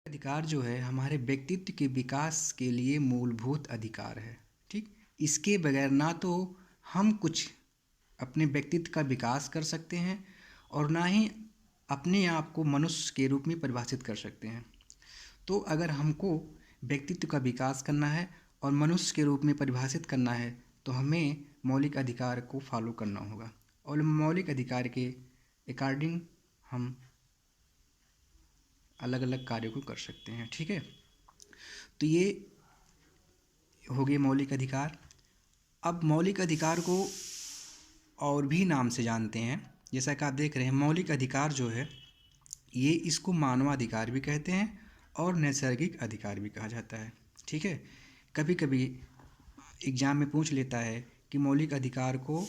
अधिकार जो है हमारे व्यक्तित्व के विकास के लिए मूलभूत अधिकार है। ठीक, इसके बगैर ना तो हम कुछ अपने व्यक्तित्व का विकास कर सकते हैं और ना ही अपने आप को मनुष्य के रूप में परिभाषित कर सकते हैं। तो अगर हमको व्यक्तित्व का विकास करना है और मनुष्य के रूप में परिभाषित करना है तो हमें मौलिक अधिकार को फॉलो करना होगा और मौलिक अधिकार के अकॉर्डिंग हम अलग अलग कार्यों को कर सकते हैं। ठीक है, तो ये हो गए मौलिक अधिकार। अब मौलिक अधिकार को और भी नाम से जानते हैं, जैसा कि आप देख रहे हैं मौलिक अधिकार जो है ये इसको मानवाधिकार भी कहते हैं और नैसर्गिक अधिकार भी कहा जाता है। ठीक है, कभी कभी एग्ज़ाम में पूछ लेता है कि मौलिक अधिकार को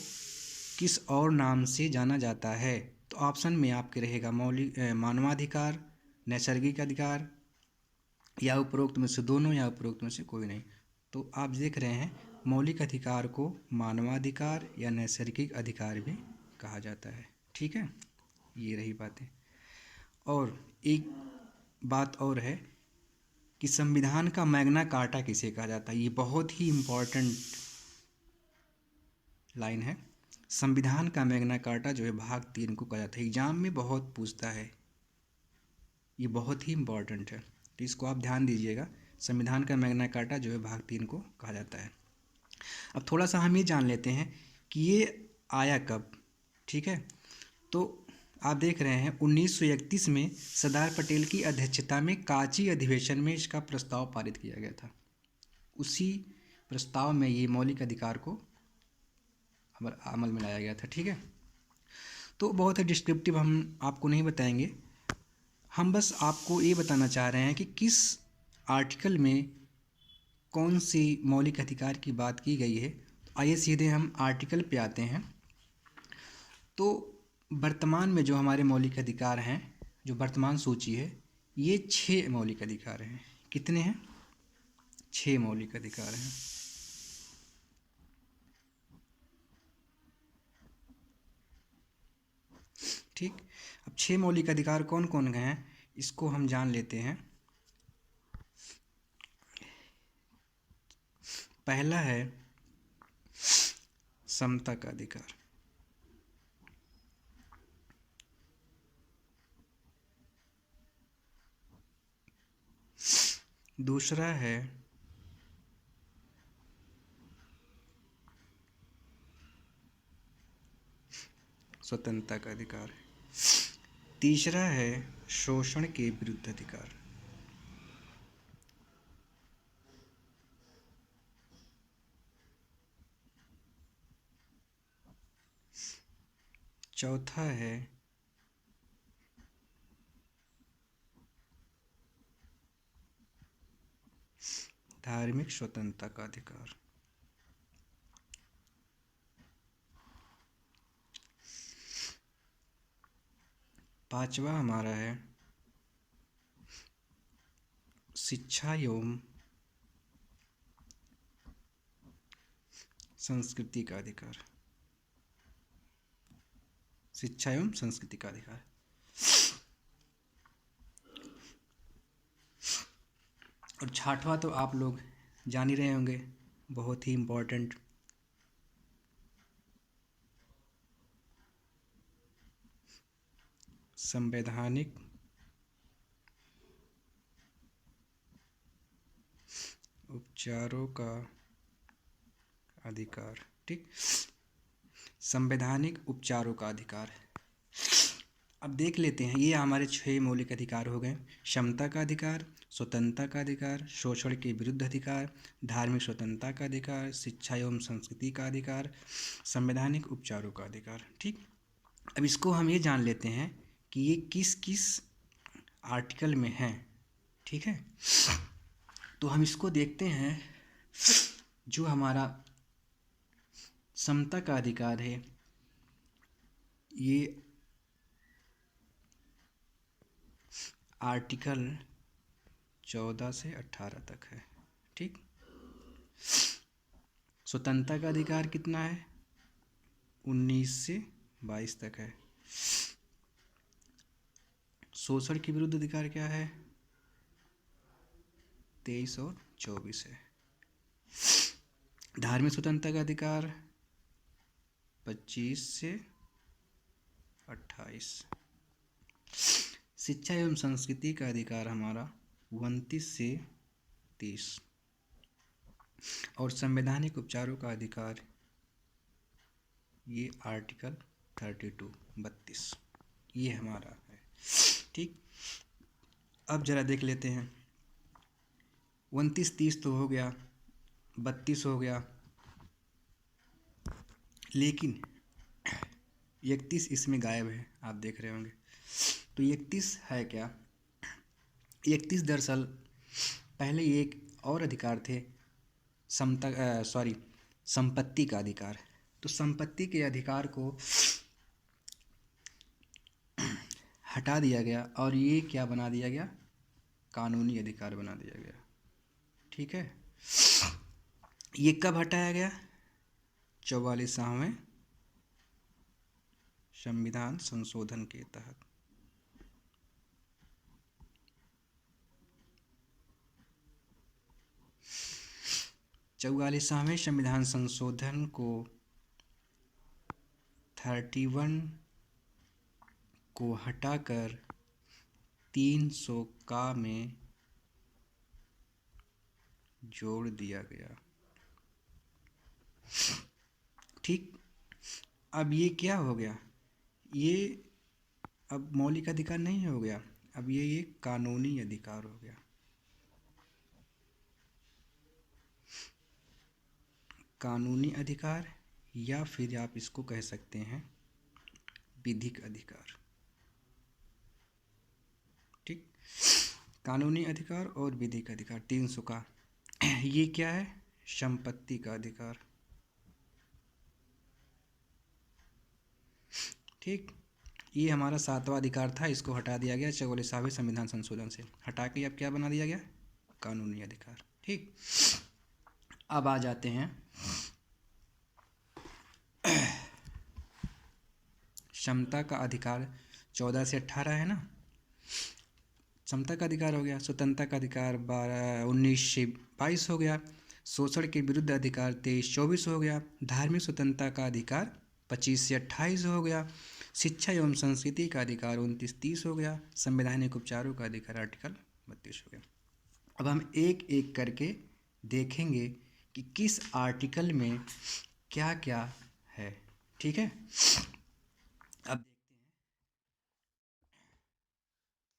किस और नाम से जाना जाता है, तो ऑप्शन में आपके रहेगा मानवाधिकार, नैसर्गिक अधिकार या उपरोक्त में से दोनों या उपरोक्त में से कोई नहीं। तो आप देख रहे हैं मौलिक अधिकार को मानवाधिकार या नैसर्गिक अधिकार भी कहा जाता है। ठीक है, ये रही बातें। और एक बात और है कि संविधान का मैग्ना कार्टा किसे कहा जाता है। ये बहुत ही इम्पोर्टेंट लाइन है। संविधान का मैग्ना कार्टा जो है भाग 3 को कहा जाता है। एग्जाम में बहुत पूछता है, ये बहुत ही इम्पोर्टेंट है, तो इसको आप ध्यान दीजिएगा। संविधान का मैग्ना कार्टा जो है भाग 3 को कहा जाता है। अब थोड़ा सा हम ये जान लेते हैं कि ये आया कब। ठीक है, तो आप देख रहे हैं 1931 में सरदार पटेल की अध्यक्षता में कांची अधिवेशन में इसका प्रस्ताव पारित किया गया था। उसी प्रस्ताव में ये मौलिक अधिकार को अमल में लाया गया था। ठीक है, तो बहुत ही डिस्क्रिप्टिव हम आपको नहीं बताएंगे, हम बस आपको ये बताना चाह रहे हैं कि किस आर्टिकल में कौन सी मौलिक अधिकार की बात की गई है। तो आइए सीधे हम आर्टिकल पे आते हैं। तो वर्तमान में जो हमारे मौलिक अधिकार हैं, जो वर्तमान सूची है, ये 6 मौलिक अधिकार हैं। कितने हैं? 6 मौलिक अधिकार हैं। ठीक, अब 6 मौलिक अधिकार कौन कौन गए हैं इसको हम जान लेते हैं। पहला है समता का अधिकार। दूसरा है स्वतंत्रता का अधिकार। तीसरा है शोषण के विरुद्ध अधिकार। चौथा है धार्मिक स्वतंत्रता का अधिकार। पांचवा हमारा है शिक्षा एवं संस्कृति का अधिकार। शिक्षा एवं संस्कृति का अधिकार। और छठवां तो आप लोग जान ही रहे होंगे, बहुत ही इम्पोर्टेंट, संवैधानिक उपचारों का अधिकार। ठीक, संवैधानिक उपचारों का अधिकार। अब देख लेते हैं, ये हमारे 6 मौलिक अधिकार हो गए। समता का अधिकार, स्वतंत्रता का अधिकार, शोषण के विरुद्ध अधिकार, धार्मिक स्वतंत्रता का अधिकार, शिक्षा एवं संस्कृति का अधिकार, संवैधानिक उपचारों का अधिकार। ठीक, अब इसको हम ये जान लेते हैं कि ये किस किस आर्टिकल में हैं। ठीक है, तो हम इसको देखते हैं। जो हमारा समता का अधिकार है ये आर्टिकल 14 से 18 तक है। ठीक, स्वतंत्रता का अधिकार कितना है? 19 से 22 तक है। शोषण के विरुद्ध अधिकार क्या है? 23 और 24 है। धार्मिक स्वतंत्रता का अधिकार 25 से 28। शिक्षा एवं संस्कृति का अधिकार हमारा 29 से 30। और संवैधानिक उपचारों का अधिकार ये आर्टिकल 32 ये हमारा है। ठीक, अब जरा देख लेते हैं। 29-30 तो हो गया, 32 हो गया, लेकिन 31 इसमें गायब है, आप देख रहे होंगे। तो 31 है क्या? 31 दरअसल पहले एक और अधिकार थे, संपत्ति का अधिकार। तो संपत्ति के अधिकार को हटा दिया गया और ये क्या बना दिया गया? कानूनी अधिकार बना दिया गया। ठीक है, ये कब हटाया गया? 44वें संविधान संशोधन के तहत। चौवालीसवें संविधान संशोधन को 31 को हटाकर 300 का में जोड़ दिया गया। ठीक, अब ये क्या हो गया? ये अब मौलिक अधिकार नहीं हो गया, अब ये कानूनी अधिकार हो गया। कानूनी अधिकार या फिर आप इसको कह सकते हैं विधिक अधिकार। ठीक, कानूनी अधिकार और विधिक अधिकार 300 का। ये क्या है? संपत्ति का अधिकार। ठीक, ये हमारा 7वां अधिकार था, इसको हटा दिया गया 44वें संविधान संशोधन से। हटा के अब क्या बना दिया गया? कानूनी अधिकार। ठीक, अब आ जाते हैं समता का अधिकार 14 से 18 है ना। समता का अधिकार हो गया। स्वतंत्रता का अधिकार 19 से 22 हो गया। शोषण के विरुद्ध अधिकार 23-24 हो गया। धार्मिक स्वतंत्रता का अधिकार 25 से 28 हो गया। शिक्षा एवं संस्कृति का अधिकार 29-30 हो गया। संवैधानिक उपचारों का अधिकार आर्टिकल 32 हो गया। अब हम एक एक करके देखेंगे कि किस आर्टिकल में क्या क्या है। ठीक है,